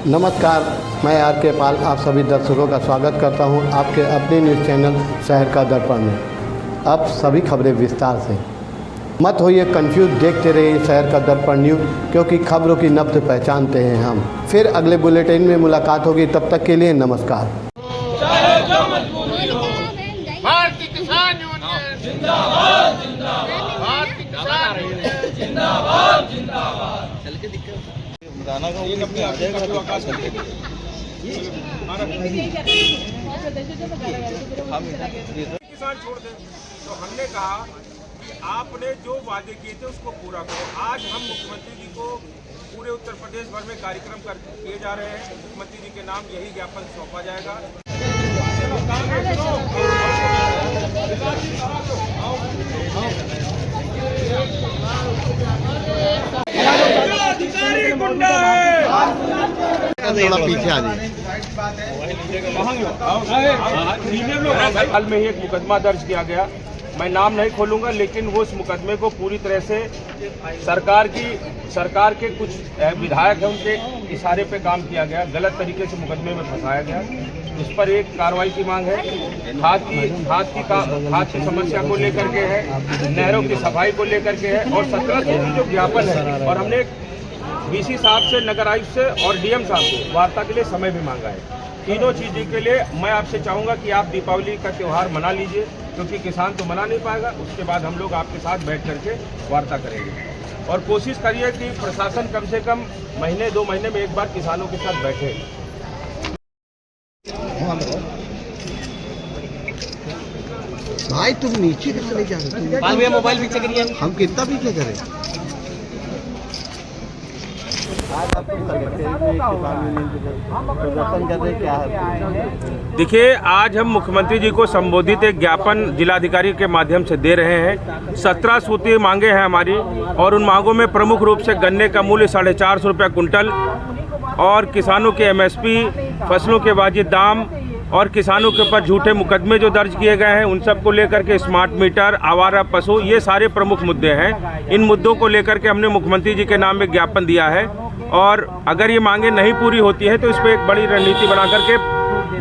नमस्कार, मैं आर के पाल आप सभी दर्शकों का स्वागत करता हूं आपके अपने न्यूज़ चैनल शहर का दर्पण में। अब सभी खबरें विस्तार से। मत होइए कंफ्यूज, देखते रहिए शहर का दर्पण न्यूज़, क्योंकि खबरों की नब्ज़ पहचानते हैं हम। फिर अगले बुलेटिन में मुलाकात होगी, तब तक के लिए नमस्कार। भारतीय किसान यूनियन जिंदाबाद जिंदाबाद, भारतीय किसान यूनियन जिंदाबाद जिंदाबाद। गाना का ये अपने आकाश करके किसान छोड़ दें। तो हमने कहा कि आपने जो वादे किए थे उसको पूरा करो। आज हम मुख्यमंत्री जी को पूरे उत्तर प्रदेश भर में कार्यक्रम किए जा रहे हैं। मुख्यमंत्री जी के नाम यही ज्ञापन सौंपा जाएगा। थोड़ा पीछे आ जाइए। हाल में ही एक मुकदमा दर्ज किया गया, मैं नाम नहीं खोलूंगा, लेकिन वो उस मुकदमे को पूरी तरह से सरकार के कुछ विधायक हैं उनके इशारे पे काम किया गया, गलत तरीके से मुकदमे में फंसाया गया। उस पर एक कार्रवाई की मांग है। खाद की समस्या को लेकर के है, नहरों की सफाई को लेकर के है, और 17 की जो ज्ञापन है। और हमने वीसी साहब से, नगर आयुक्त से और डीएम साहब से वार्ता के लिए समय भी मांगा है। तीनों चीज़ों के लिए मैं आपसे चाहूँगा कि आप दीपावली का त्यौहार मना लीजिए, क्योंकि किसान तो मना नहीं पाएगा। उसके बाद हम लोग आपके साथ बैठ करके वार्ता करेंगे, और कोशिश करिए कि प्रशासन कम से कम महीने 2 महीने में एक बार किसानों के साथ बैठे। भाई तुम नीचे के चले जा रहे हो, मोबाइल पीछे करिए। हम कितना पीछे करें। देखिए, आज हम मुख्यमंत्री जी को संबोधित एक ज्ञापन जिलाधिकारी के माध्यम से दे रहे हैं। 17 सूत्रीय मांगे हैं हमारी, और उन मांगों में प्रमुख रूप से गन्ने का मूल्य 450 रुपये कुंटल, और किसानों के एमएसपी, फसलों के वाजिब दाम, और किसानों के ऊपर झूठे मुकदमे जो दर्ज किए गए हैं उन सब को लेकर के, स्मार्ट मीटर, आवारा पशु, ये सारे प्रमुख मुद्दे हैं। इन मुद्दों को लेकर के हमने मुख्यमंत्री जी के नाम में ज्ञापन दिया है, और अगर ये मांगे नहीं पूरी होती है तो इस पर एक बड़ी रणनीति बना करके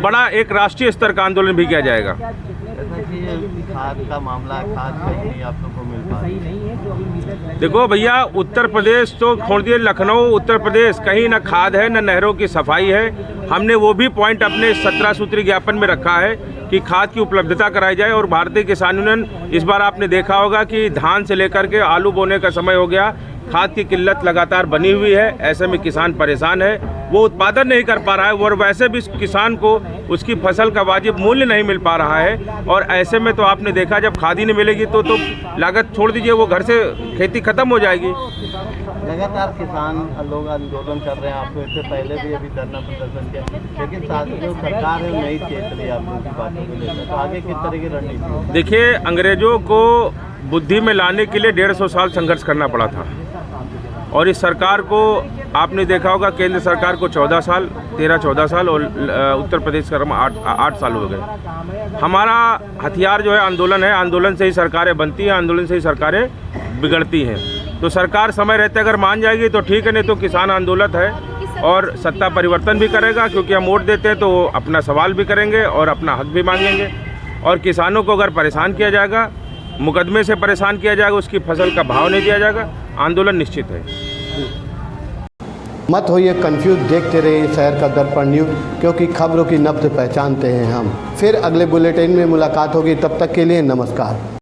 बड़ा एक राष्ट्रीय स्तर का आंदोलन भी किया जाएगा। खाद का मामला, खाद नहीं आप लोगों को मिल पा रही है। देखो भैया, उत्तर प्रदेश तो छोड़ दिए, लखनऊ उत्तर प्रदेश, कहीं ना खाद है न नहरों की सफाई है। हमने वो भी पॉइंट अपने 17 सूत्री ज्ञापन में रखा है कि खाद की उपलब्धता कराई जाए। और भारतीय किसान यूनियन, इस बार आपने देखा होगा कि धान से लेकर के आलू बोने का समय हो गया, खाद की किल्लत लगातार बनी हुई है। ऐसे में किसान परेशान है, वो उत्पादन नहीं कर पा रहा है, और वैसे भी किसान को उसकी फसल का वाजिब मूल्य नहीं मिल पा रहा है। और ऐसे में तो आपने देखा, जब खाद ही नहीं मिलेगी तो लागत छोड़ दीजिए, वो घर से खेती खत्म हो जाएगी। लगातार किसान लोग आंदोलन कर रहे हैं, आपको इससे पहले भी अभी धरना प्रदर्शन किया, लेकिन साथ ही जो सरकार है नहीं चेत रही आप लोगों की बातों को लेकर। तो आगे किस तरह की रणनीति? देखिए, अंग्रेजों को बुद्धि में लाने के लिए 150 साल संघर्ष करना पड़ा था, और इस सरकार को आपने देखा होगा, केंद्र सरकार को 14 साल, 13-14 साल, और उत्तर प्रदेश का 8 साल हो गए। हमारा हथियार जो है आंदोलन है। आंदोलन से ही सरकारें बनती हैं, आंदोलन से ही सरकारें बिगड़ती हैं। तो सरकार समय रहते अगर मान जाएगी तो ठीक है, नहीं तो किसान आंदोलन है, और सत्ता परिवर्तन भी करेगा, क्योंकि हम वोट देते हैं तो अपना सवाल भी करेंगे और अपना हक भी मांगेंगे। और किसानों को अगर परेशान किया जाएगा, मुकदमे से परेशान किया जाएगा, उसकी फसल का भाव नहीं दिया जाएगा, आंदोलन निश्चित है। मत होइए कंफ्यूज, देखते रहिए शहर का दर्पण न्यूज़, क्योंकि खबरों की नब्ज़ पहचानते हैं हम। फिर अगले बुलेटिन में मुलाकात होगी, तब तक के लिए नमस्कार।